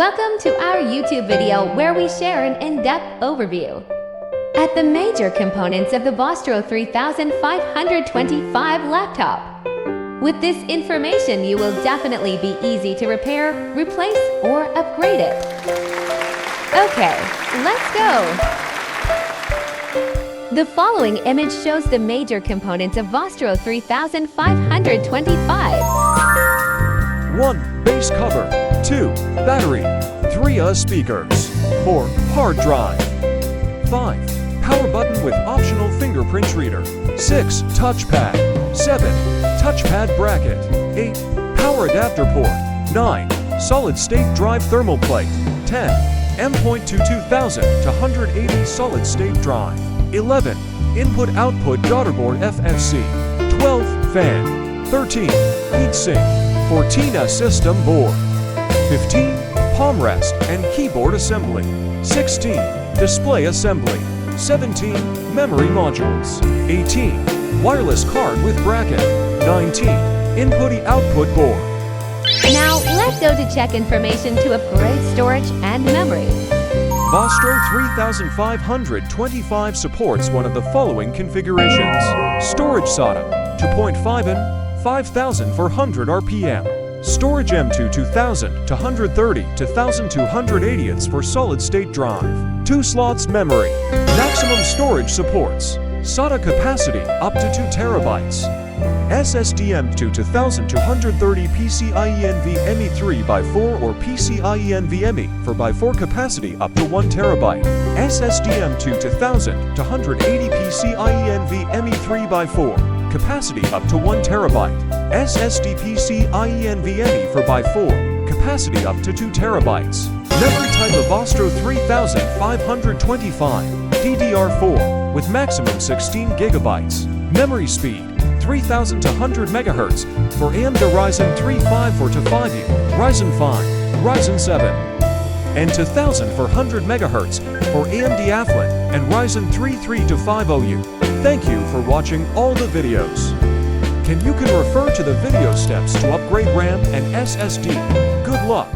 Welcome to our YouTube video where we share an in-depth overview at the major components of the Vostro 3525 laptop. With this information, you will definitely be easy to repair, replace, or upgrade it. Okay, let's go! The following image shows the major components of Vostro 3525. 1. Base cover. 2. Battery. 3. Speakers. 4. Hard drive. 5. Power button with optional fingerprint reader. 6. Touchpad. 7. Touchpad bracket. 8. Power adapter port. 9. Solid state drive thermal plate. 10. M.2 2000 to 180 solid state drive. 11. Input-output daughterboard FFC. 12. Fan. 13. Heatsink. 14. System board. 15. Palm rest and keyboard assembly. 16. Display assembly. 17. Memory modules. 18. Wireless card with bracket. 19. Input-output board. Now, let's go to check information to upgrade storage and memory. Vostro 3525 supports one of the following configurations. Storage SATA, 2.5 in, 5400 RPM. Storage M.2 2000 to 130 to 1280ths for solid-state drive. 2 slots memory. Maximum storage supports. SATA capacity up to 2 terabytes. SSD M.2 2000 to 130 PCIe NVMe 3x4 or PCIe NVMe 4x4 capacity up to 1 terabyte. SSD M.2 2000 to 180 PCIe NVMe 3x4 capacity up to 1 terabyte. SSD PCIe NVMe 4x4 capacity up to 2 terabytes. Memory type of Vostro 3525 DDR4 with maximum 16 gigabytes. Memory speed 3000 to 100 MHz for AMD Ryzen 3 5 to 5U, Ryzen 5, Ryzen 7, and to 1000 for 100 MHz for AMD Athlon and Ryzen 3 to 50U. Thank you for watching all the videos. You can refer to the video steps to upgrade RAM and SSD. Good luck!